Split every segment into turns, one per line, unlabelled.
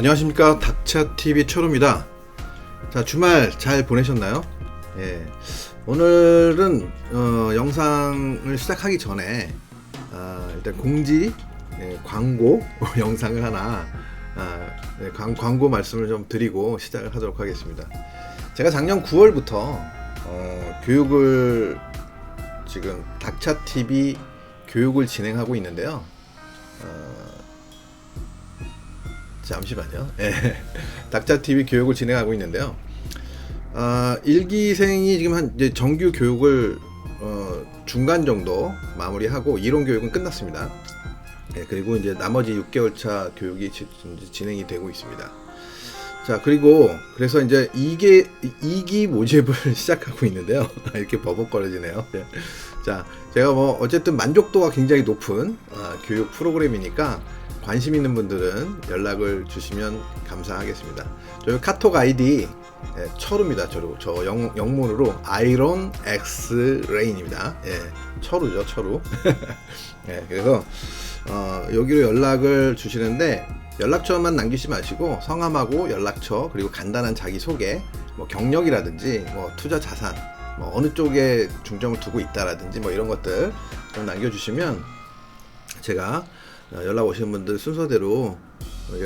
안녕하십니까, 닥차TV 초로입니다. 자, 주말 잘 보내셨나요? 예, 오늘은 영상을 시작하기 전에 일단 공지, 광고 영상을 하나 광고 말씀을 좀 드리고 시작을 하도록 하겠습니다. 제가 작년 9월부터 교육을 지금 닥차TV 교육을 진행하고 있는데요. 잠시만요. 닥차TV 교육을 진행하고 있는데요. 1기생이 지금 이제 정규 교육을 중간 정도 마무리하고 이론 교육은 끝났습니다. 그리고 이제 나머지 6개월 차 교육이 진행이 되고 있습니다. 자, 그래서 이제 2기 모집을 시작하고 있는데요. 이렇게 버벅거려지네요. 자, 제가 어쨌든 만족도가 굉장히 높은 교육 프로그램이니까 관심 있는 분들은 연락을 주시면 감사하겠습니다. 저희 카톡 아이디 철우입니다. 저 영문으로 아이론 X 레인입니다. 철우죠, 철우. 그래서 여기로 연락을 주시는데 연락처만 남기지 마시고 성함하고 연락처, 그리고 간단한 자기소개, 경력이라든지 투자 자산, 어느 쪽에 중점을 두고 있다라든지 이런 것들 좀 남겨주시면 제가 연락 오시는 분들 순서대로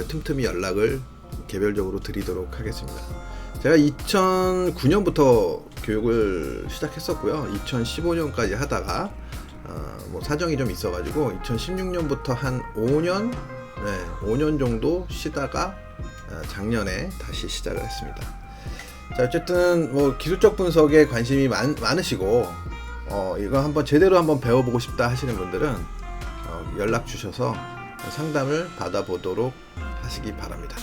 틈틈이 연락을 개별적으로 드리도록 하겠습니다. 제가 2009년부터 교육을 시작했었고요. 2015년까지 하다가 사정이 좀 있어가지고 2016년부터 한 5년 정도 쉬다가 작년에 다시 시작을 했습니다. 자, 어쨌든 기술적 분석에 관심이 많으시고 이거 한번 제대로 한번 배워보고 싶다 하시는 분들은 연락 주셔서 상담을 받아보도록 하시기 바랍니다.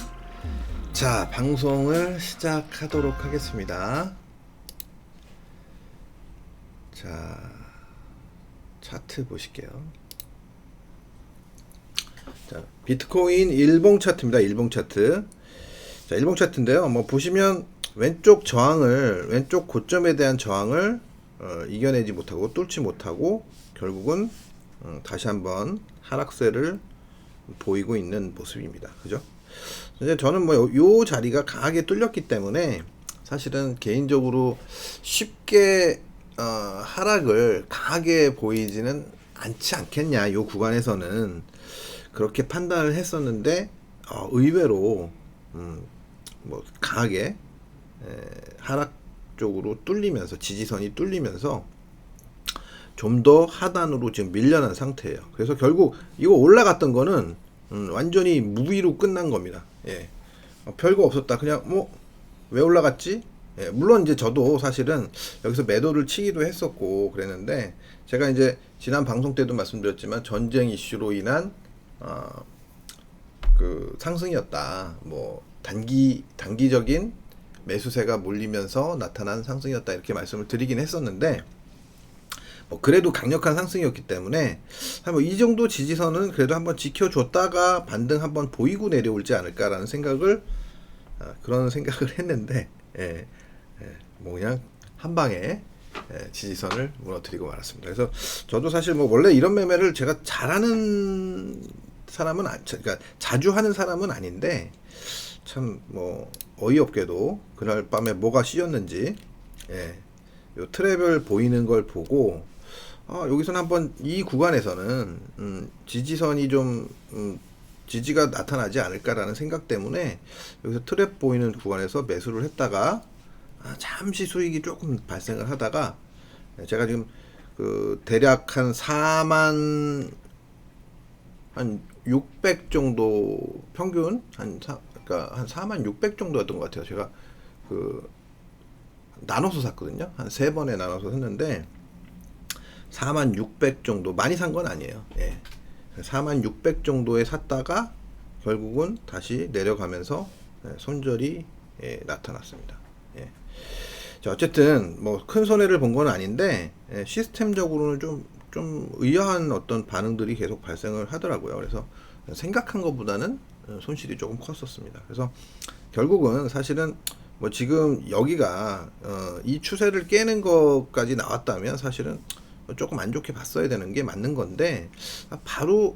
자, 방송을 시작하도록 하겠습니다. 자, 차트 보실게요. 자, 비트코인 일봉 차트입니다. 일봉 차트. 자, 일봉 차트인데요. 보시면 왼쪽 고점에 대한 저항을 이겨내지 못하고 뚫지 못하고 결국은 다시 한번 하락세를 보이고 있는 모습입니다. 그죠? 이제 저는 요 자리가 강하게 뚫렸기 때문에 사실은 개인적으로 쉽게 하락을 강하게 보이지는 않지 않겠냐, 요 구간에서는 그렇게 판단을 했었는데 의외로 강하게 하락 쪽으로 뚫리면서, 지지선이 뚫리면서 좀 더 하단으로 지금 밀려난 상태예요. 그래서 결국 이거 올라갔던 거는 완전히 무위로 끝난 겁니다. 별거 없었다. 그냥 왜 올라갔지? 물론 이제 저도 사실은 여기서 매도를 치기도 했었고 그랬는데, 제가 이제 지난 방송 때도 말씀드렸지만 전쟁 이슈로 인한 그 상승이었다. 단기적인 매수세가 몰리면서 나타난 상승이었다, 이렇게 말씀을 드리긴 했었는데, 그래도 강력한 상승이었기 때문에 이 정도 지지선은 그래도 한번 지켜줬다가 반등 한번 보이고 내려올지 않을까라는 그런 생각을 했는데, 그냥 한 방에 지지선을 무너뜨리고 말았습니다. 그래서 저도 사실 원래 이런 매매를 제가 잘하는 사람은 그러니까 자주 하는 사람은 아닌데, 참 어이없게도 그날 밤에 뭐가 씌었는지 요 트랩을 보이는 걸 보고 여기서는 한번 이 구간에서는 지지선이 좀 지지가 나타나지 않을까라는 생각 때문에 여기서 트랩 보이는 구간에서 매수를 했다가 잠시 수익이 조금 발생을 하다가, 제가 지금 대략 한 4만600 정도 평균 그러니까 한 4만600 정도였던 것 같아요. 제가 나눠서 샀거든요. 한 3번에 나눠서 샀는데 4만600 정도, 많이 산 건 아니에요. 4만600 정도에 샀다가 결국은 다시 내려가면서 손절이 나타났습니다. 자, 어쨌든 큰 손해를 본 건 아닌데 시스템적으로는 좀 의아한 어떤 반응들이 계속 발생을 하더라고요. 그래서 생각한 것보다는 손실이 조금 컸었습니다. 그래서 결국은 사실은 지금 여기가 이 추세를 깨는 것까지 나왔다면 사실은 조금 안 좋게 봤어야 되는 게 맞는 건데, 바로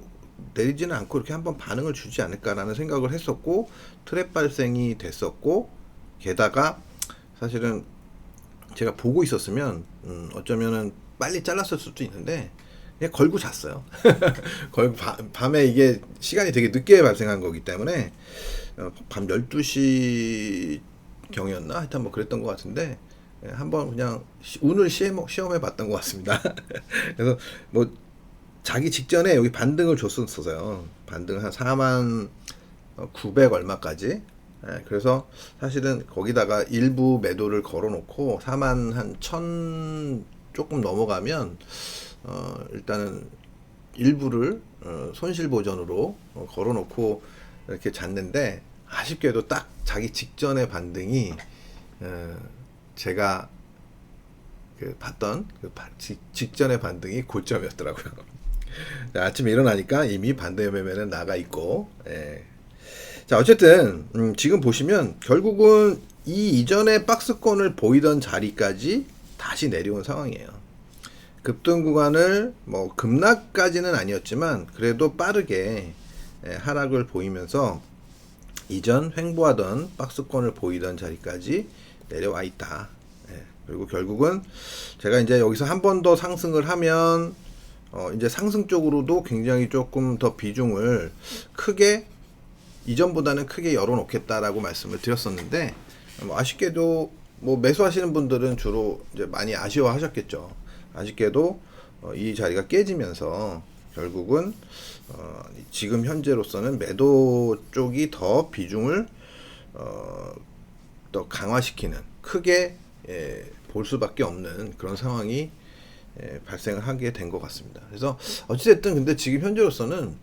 내리지는 않고 이렇게 한번 반응을 주지 않을까라는 생각을 했었고, 트랩 발생이 됐었고, 게다가 사실은 제가 보고 있었으면 어쩌면은 빨리 잘랐을 수도 있는데 그냥 걸고 잤어요. 걸고 밤에 이게 시간이 되게 늦게 발생한 거기 때문에 밤 12시 경이었나? 하여튼 뭐 그랬던 것 같은데 한번 그냥 운을 시험해 봤던 것 같습니다. 그래서 뭐 자기 직전에 여기 반등을 줬었어요. 반등 한 4만 900 얼마까지. 그래서 사실은 거기다가 일부 매도를 걸어놓고 4만 한 1000 조금 넘어가면 일단은 일부를 손실 보전으로 걸어놓고 이렇게 잤는데 아쉽게도 딱 자기 직전의 반등이 제가 그 봤던 그 직전의 반등이 고점이었더라고요. 아침에 일어나니까 이미 반대 매매는 나가 있고, 예. 자, 어쨌든 지금 보시면 결국은 이 이전에 박스권을 보이던 자리까지 다시 내려온 상황이에요. 급등 구간을 뭐 급락까지는 아니었지만 그래도 빠르게 하락을 보이면서 이전 횡보하던 박스권을 보이던 자리까지 내려와 있다. 그리고 결국은 제가 이제 여기서 한 번 더 상승을 하면 이제 상승 쪽으로도 굉장히 조금 더 비중을 크게 이전보다는 크게 열어놓겠다라고 말씀을 드렸었는데 아쉽게도 뭐 매수하시는 분들은 주로 이제 많이 아쉬워하셨겠죠. 아쉽게도 이 자리가 깨지면서 결국은 지금 현재로서는 매도 쪽이 더 비중을 더 강화시키는 크게 볼 수밖에 없는 그런 상황이 발생을 하게 된 것 같습니다. 그래서 어찌됐든 근데 지금 현재로서는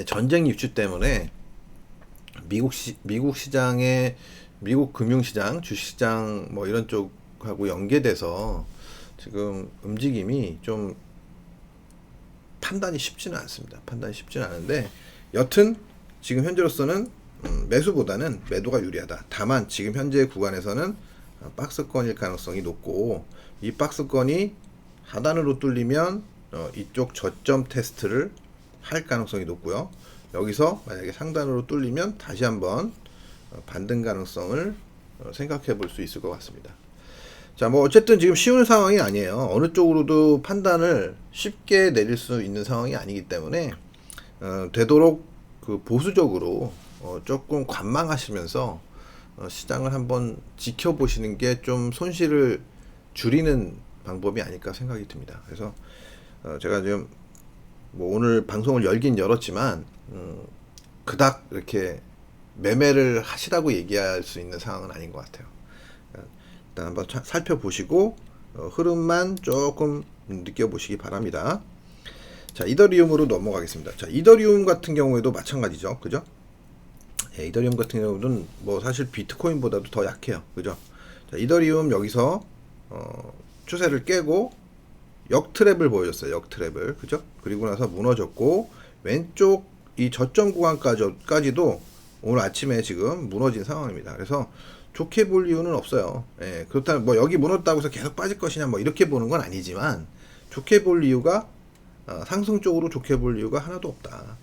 전쟁 이슈 때문에 미국 시장의 미국 금융시장, 주식시장 뭐 이런 쪽하고 연계돼서 지금 움직임이 좀 판단이 쉽지는 않습니다. 판단이 쉽지는 않은데 여튼 지금 현재로서는 매수보다는 매도가 유리하다. 다만 지금 현재 구간에서는 박스권일 가능성이 높고 이 박스권이 하단으로 뚫리면 이쪽 저점 테스트를 할 가능성이 높고요. 여기서 만약에 상단으로 뚫리면 다시 한번 반등 가능성을 생각해 볼 수 있을 것 같습니다. 자, 뭐 어쨌든 지금 쉬운 상황이 아니에요. 어느 쪽으로도 판단을 쉽게 내릴 수 있는 상황이 아니기 때문에 되도록 그 보수적으로 조금 관망하시면서 시장을 한번 지켜보시는 게 좀 손실을 줄이는 방법이 아닐까 생각이 듭니다. 그래서 제가 지금 뭐 오늘 방송을 열긴 열었지만 그닥 이렇게 매매를 하시라고 얘기할 수 있는 상황은 아닌 것 같아요. 일단 한번 살펴보시고 흐름만 조금 느껴보시기 바랍니다. 자, 이더리움으로 넘어가겠습니다. 자, 이더리움 같은 경우에도 마찬가지죠. 그죠? 예, 이더리움 같은 경우는 뭐 사실 비트코인보다도 더 약해요. 그죠? 자, 이더리움 여기서 추세를 깨고 역트랩을 보여줬어요. 역트랩을. 그죠? 그리고 나서 무너졌고 왼쪽 이 저점 구간까지도 오늘 아침에 지금 무너진 상황입니다. 그래서 좋게 볼 이유는 없어요. 예, 그렇다면 뭐 여기 무너졌다고 해서 계속 빠질 것이냐 뭐 이렇게 보는 건 아니지만 좋게 볼 이유가 상승 쪽으로 좋게 볼 이유가 하나도 없다.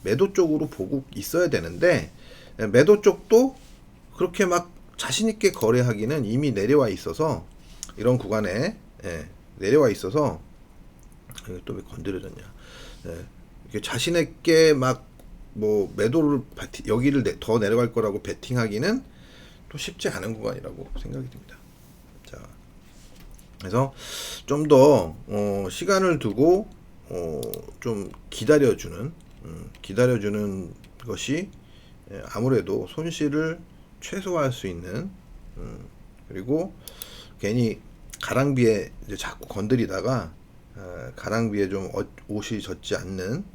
매도 쪽으로 보고 있어야 되는데 매도 쪽도 그렇게 막 자신 있게 거래하기는 이미 내려와 있어서 이런 구간에 내려와 있어서 또 왜 건드려졌냐? 이렇게 자신 있게 막 뭐 매도를 여기를 더 내려갈 거라고 베팅하기는 또 쉽지 않은 구간이라고 생각이 듭니다. 자, 그래서 좀 더 시간을 두고 좀 기다려주는 것이 아무래도 손실을 최소화할 수 있는 그리고 괜히 가랑비에 이제 자꾸 건드리다가 가랑비에 좀 옷이 젖지 않는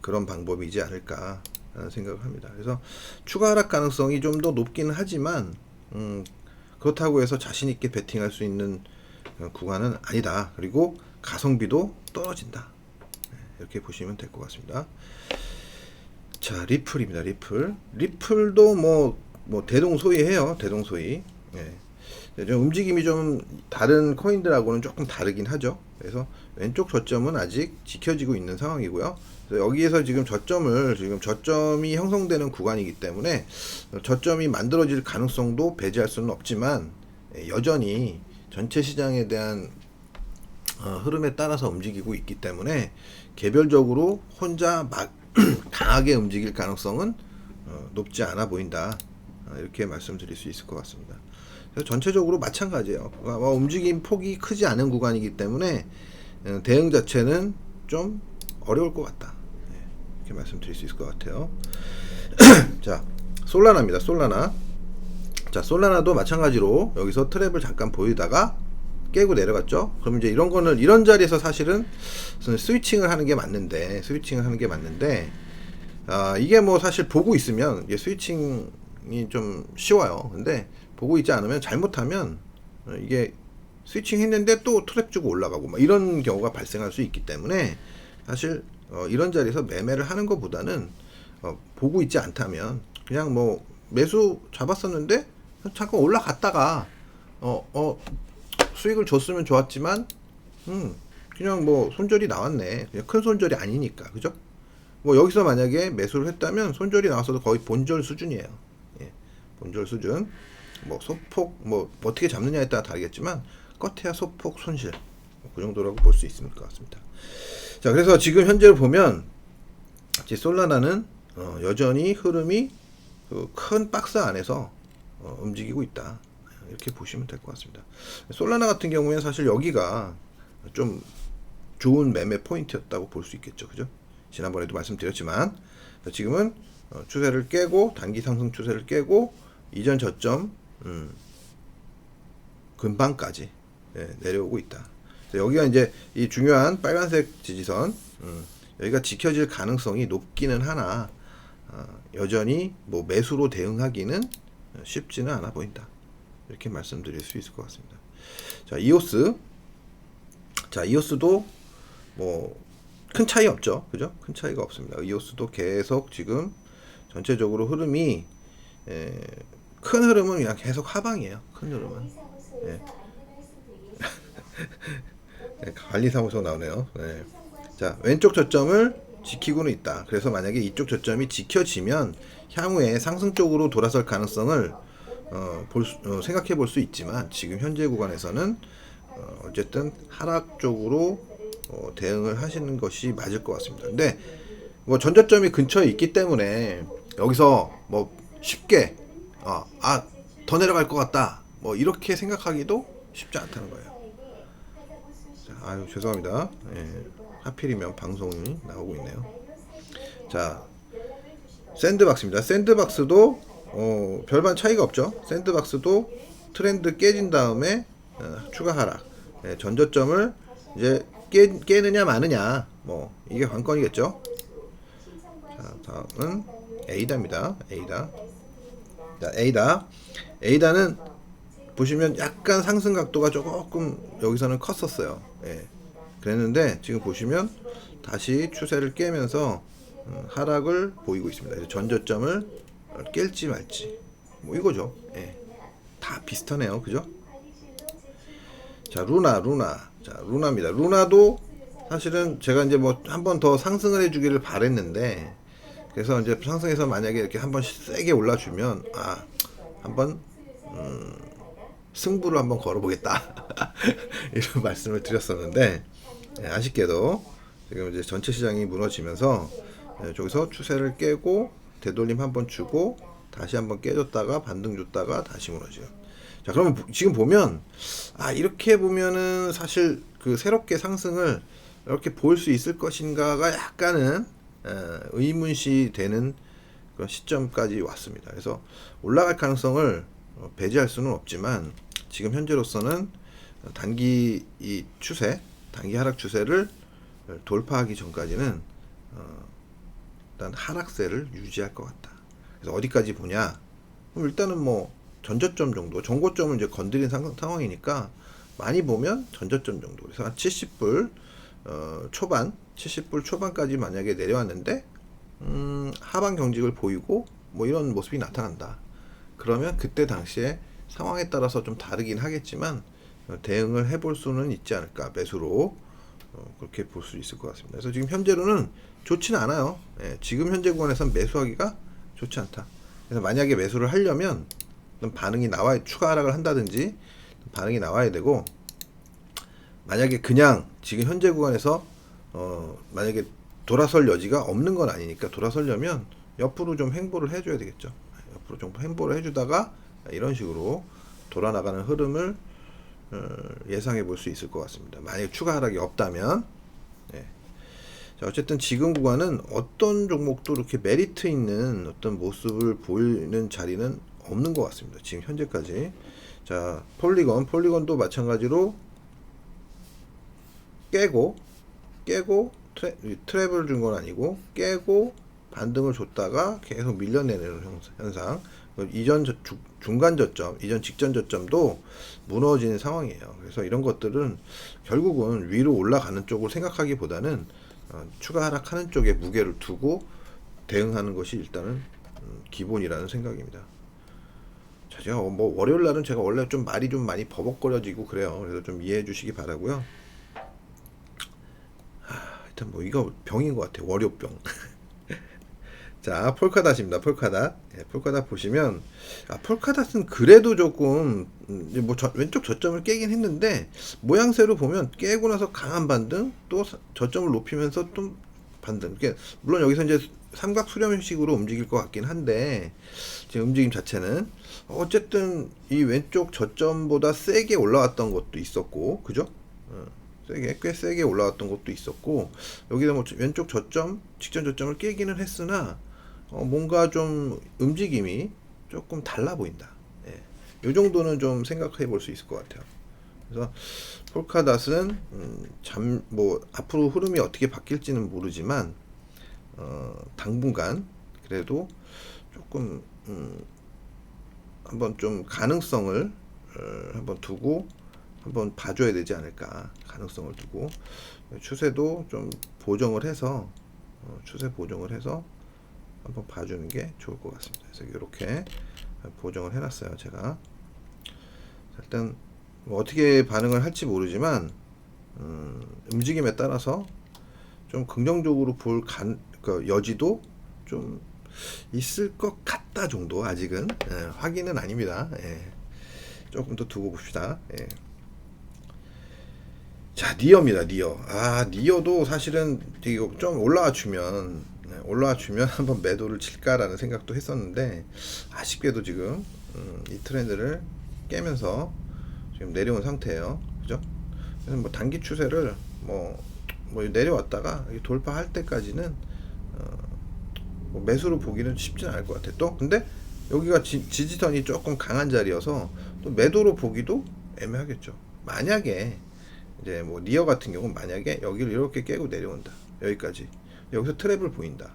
그런 방법이지 않을까 생각을 합니다. 그래서 추가 하락 가능성이 좀 더 높기는 하지만 그렇다고 해서 자신 있게 베팅할 수 있는 구간은 아니다. 그리고 가성비도 떨어진다. 이렇게 보시면 될 것 같습니다. 자, 리플입니다. 리플도 뭐 대동소이해요. 대동소이. 예. 좀 움직임이 좀 다른 코인들하고는 조금 다르긴 하죠. 그래서 왼쪽 저점은 아직 지켜지고 있는 상황이고요. 그래서 여기에서 지금 저점이 형성되는 구간이기 때문에 저점이 만들어질 가능성도 배제할 수는 없지만 여전히 전체 시장에 대한 흐름에 따라서 움직이고 있기 때문에 개별적으로 혼자 막 강하게 움직일 가능성은 높지 않아 보인다. 이렇게 말씀드릴 수 있을 것 같습니다. 그래서 전체적으로 마찬가지예요. 움직임 폭이 크지 않은 구간이기 때문에 대응 자체는 좀 어려울 것 같다. 이렇게 말씀드릴 수 있을 것 같아요. 자, 솔라나입니다. 솔라나. 자, 솔라나도 마찬가지로 여기서 트랩을 잠깐 보이다가 깨고 내려갔죠. 그럼 이제 이런 거는 이런 자리에서 사실은 스위칭을 하는 게 맞는데 이게 뭐 사실 보고 있으면 이게 스위칭이 좀 쉬워요. 근데 보고 있지 않으면 잘못하면 이게 스위칭 했는데 또 트랩 주고 올라가고 막 이런 경우가 발생할 수 있기 때문에 사실 이런 자리에서 매매를 하는 것보다는 보고 있지 않다면 그냥 뭐 매수 잡았었는데 잠깐 올라갔다가 수익을 줬으면 좋았지만 그냥 뭐 손절이 나왔네. 그냥 큰 손절이 아니니까. 그죠? 뭐 여기서 만약에 매수를 했다면 손절이 나왔어도 거의 본절 수준이에요. 예, 본절 수준. 뭐 소폭 뭐 어떻게 잡느냐에 따라 다르겠지만 껏해야 소폭 손실 그 정도라고 볼 수 있을 것 같습니다. 자, 그래서 지금 현재를 보면 솔라나는 여전히 흐름이 그 큰 박스 안에서 움직이고 있다. 이렇게 보시면 될 것 같습니다. 솔라나 같은 경우에는 사실 여기가 좀 좋은 매매 포인트였다고 볼 수 있겠죠. 그죠? 지난번에도 말씀드렸지만 지금은 추세를 깨고 단기 상승 추세를 깨고 이전 저점 근방까지 내려오고 있다. 여기가 이제 이 중요한 빨간색 지지선 여기가 지켜질 가능성이 높기는 하나 여전히 뭐 매수로 대응하기는 쉽지는 않아 보인다. 이렇게 말씀드릴 수 있을 것 같습니다. 자, 이오스. 자, 이오스도 뭐 큰 차이 없죠. 그죠? 큰 차이가 없습니다. 이오스도 계속 지금 전체적으로 흐름이 큰 흐름은 그냥 계속 하방이에요. 큰 흐름은. 관리사무소 나오네요. 네. 자, 왼쪽 저점을 지키고는 있다. 그래서 만약에 이쪽 저점이 지켜지면 향후에 상승 쪽으로 돌아설 가능성을 생각해 볼 수 있지만 지금 현재 구간에서는 어쨌든 하락 쪽으로 대응을 하시는 것이 맞을 것 같습니다. 근데 뭐 전저점이 근처에 있기 때문에 여기서 뭐 쉽게 더 내려갈 것 같다 뭐 이렇게 생각하기도 쉽지 않다는 거예요. 자, 아유 죄송합니다. 예, 하필이면 방송이 나오고 있네요. 자, 샌드박스입니다. 샌드박스도 별반 차이가 없죠. 샌드박스도 트렌드 깨진 다음에 추가 하락. 전저점을 이제 깨느냐 마느냐 뭐 이게 관건이겠죠. 자, 다음은 에이다입니다. 에이다. 자, 에이다는 보시면 약간 상승 각도가 조금 여기서는 컸었어요. 예. 그랬는데 지금 보시면 다시 추세를 깨면서 하락을 보이고 있습니다. 전저점을 깰지 말지 뭐 이거죠. 예. 다 비슷하네요. 그죠? 자, 루나입니다. 루나도 사실은 제가 이제 뭐 한 번 더 상승을 해주기를 바랬는데 그래서 이제 상승해서 만약에 이렇게 한번 세게 올라주면 한번 승부를 한번 걸어보겠다 이런 말씀을 드렸었는데 아쉽게도 지금 이제 전체 시장이 무너지면서 저기서 추세를 깨고 되돌림 한번 주고 다시 한번 깨졌다가 반등 줬다가 다시 무너져요. 자, 그러면 지금 보면 이렇게 보면은 사실 그 새롭게 상승을 이렇게 볼 수 있을 것인가가 약간은 의문시 되는 그런 시점까지 왔습니다. 그래서 올라갈 가능성을 배제할 수는 없지만 지금 현재로서는 단기 이 추세, 단기 하락 추세를 돌파하기 전까지는 일단 하락세를 유지할 것 같다. 그래서 어디까지 보냐? 그럼 일단은 뭐 전저점 정도, 전고점을 이제 건드린 상황이니까 많이 보면 전저점 정도. 그래서 한 70불 초반, 70불 초반까지 만약에 내려왔는데 하방 경직을 보이고 뭐 이런 모습이 나타난다. 그러면 그때 당시에 상황에 따라서 좀 다르긴 하겠지만 대응을 해볼 수는 있지 않을까. 매수로 그렇게 볼 수 있을 것 같습니다. 그래서 지금 현재로는 좋지는 않아요. 예, 지금 현재 구간에서는 매수하기가 좋지 않다. 그래서 만약에 매수를 하려면 반응이 나와야, 추가 하락을 한다든지 반응이 나와야 되고, 만약에 그냥 지금 현재 구간에서 만약에 돌아설 여지가 없는 건 아니니까, 돌아서려면 옆으로 좀 횡보를 해줘야 되겠죠. 옆으로 좀 횡보를 해주다가 이런 식으로 돌아 나가는 흐름을 예상해 볼 수 있을 것 같습니다. 만약에 추가 하락이 없다면. 예. 자, 어쨌든 지금 구간은 어떤 종목도 이렇게 메리트 있는 어떤 모습을 보이는 자리는 없는 것 같습니다. 지금 현재까지. 자, 폴리건도 마찬가지로 깨고 트랩을 준 건 아니고 깨고 반등을 줬다가 계속 밀려내는 현상. 이전 중간 저점, 이전 직전 저점도 무너지는 상황이에요. 그래서 이런 것들은 결국은 위로 올라가는 쪽을 생각하기보다는 추가 하락하는 쪽에 무게를 두고 대응하는 것이 일단은 기본이라는 생각입니다. 자, 제가 뭐 월요일 날은 제가 원래 좀 말이 좀 많이 버벅거려지고 그래요. 그래서 좀 이해해 주시기 바라고요. 하여튼 뭐 이거 병인 것 같아요. 월요병. 자, 폴카닷입니다. 폴카닷. 예, 폴카닷 보시면, 폴카닷은 그래도 조금, 왼쪽 저점을 깨긴 했는데, 모양새로 보면 깨고 나서 강한 반등, 또 저점을 높이면서 또 반등. 그러니까 물론 여기서 이제 삼각 수렴식으로 움직일 것 같긴 한데, 지금 움직임 자체는, 어쨌든 이 왼쪽 저점보다 세게 올라왔던 것도 있었고, 그죠? 꽤 세게 올라왔던 것도 있었고, 여기다 뭐 왼쪽 저점, 직전 저점을 깨기는 했으나, 뭔가 좀 움직임이 조금 달라 보인다. 예. 이 정도는 좀 생각해 볼 수 있을 것 같아요. 그래서 폴카닷은 뭐 앞으로 흐름이 어떻게 바뀔지는 모르지만 당분간 그래도 조금 한번 좀 가능성을 한번 두고 한번 봐줘야 되지 않을까. 가능성을 두고 추세도 좀 보정을 해서 한번 봐주는 게 좋을 것 같습니다. 그래서 이렇게 보정을 해놨어요. 제가 일단 뭐 어떻게 반응을 할지 모르지만 움직임에 따라서 좀 긍정적으로 볼 여지도 좀 있을 것 같다 정도. 아직은 확인은 아닙니다. 조금 더 두고 봅시다. 자, 니어입니다. 니어도 사실은 이거 좀 올라와 주면 한번 매도를 칠까라는 생각도 했었는데, 아쉽게도 지금 이 트렌드를 깨면서 지금 내려온 상태예요. 그죠? 그래서 뭐 단기 추세를 뭐 내려왔다가 돌파할 때까지는 뭐 매수로 보기는 쉽진 않을 것 같아요. 또 근데 여기가 지지선이 조금 강한 자리여서 또 매도로 보기도 애매하겠죠. 만약에 이제 뭐 니어 같은 경우는 만약에 여기를 이렇게 깨고 내려온다, 여기까지 여기서 트랩을 보인다,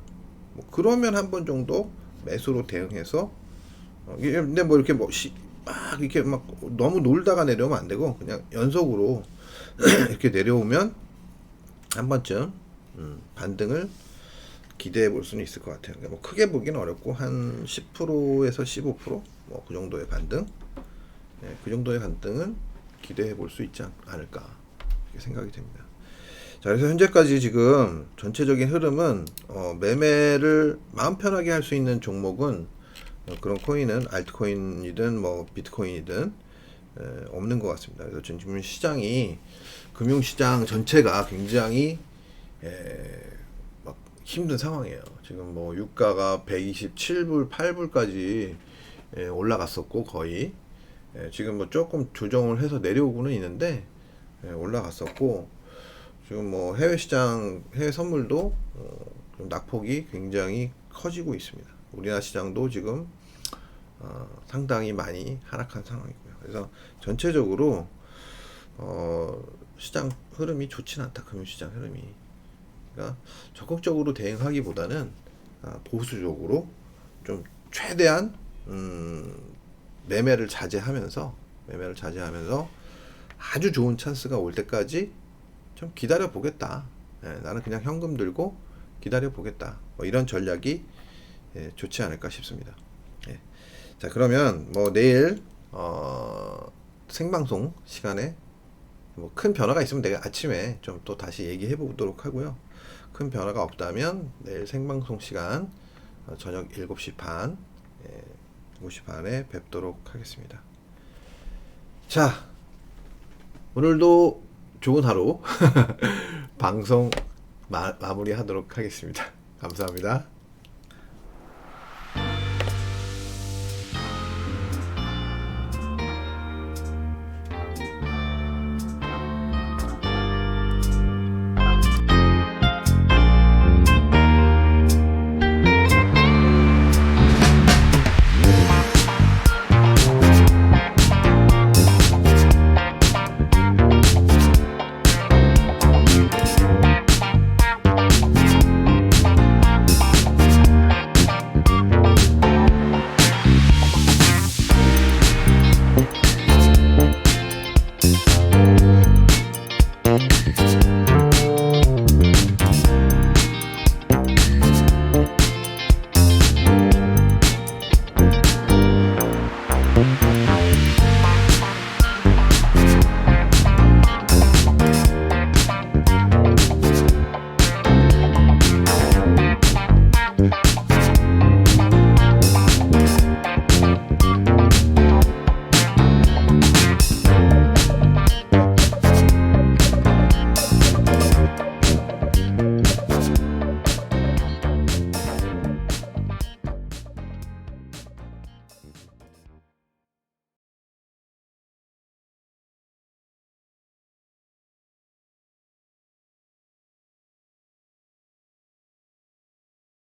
뭐 그러면 한 번 정도 매수로 대응해서 근데 뭐 이렇게 막 이렇게 막 너무 놀다가 내려오면 안 되고 그냥 연속으로 이렇게 내려오면 한 번쯤 반등을 기대해 볼 수는 있을 것 같아요. 그러니까 뭐 크게 보기는 어렵고 한 10%에서 15% 뭐 그 정도의 반등, 그 정도의 반등은 기대해 볼 수 있지 않을까 이렇게 생각이 됩니다. 자, 그래서 현재까지 지금 전체적인 흐름은 매매를 마음 편하게 할 수 있는 종목은 그런 코인은 알트코인이든 뭐 비트코인이든 없는 것 같습니다. 그래서 지금 시장이, 금융시장 전체가 굉장히 막 힘든 상황이에요. 지금 뭐 유가가 127불, 8불까지 올라갔었고 거의 지금 뭐 조금 조정을 해서 내려오고는 있는데 올라갔었고, 지금 뭐 해외 시장, 해외 선물도 좀 낙폭이 굉장히 커지고 있습니다. 우리나라 시장도 지금 상당히 많이 하락한 상황이고요. 그래서 전체적으로 시장 흐름이 좋지는 않다. 금융시장 흐름이. 그러니까 적극적으로 대응하기보다는 보수적으로 좀 최대한 매매를 자제하면서 아주 좋은 찬스가 올 때까지 좀 기다려 보겠다. 나는 그냥 현금 들고 기다려 보겠다. 뭐 이런 전략이 좋지 않을까 싶습니다. 자, 그러면 뭐 내일 생방송 시간에 뭐 큰 변화가 있으면 내가 아침에 좀 또 다시 얘기해 보도록 하고요. 큰 변화가 없다면 내일 생방송 시간 저녁 7시 반, 7시 반에 뵙도록 하겠습니다. 자, 오늘도 좋은 하루 방송 마무리하도록 하겠습니다. 감사합니다.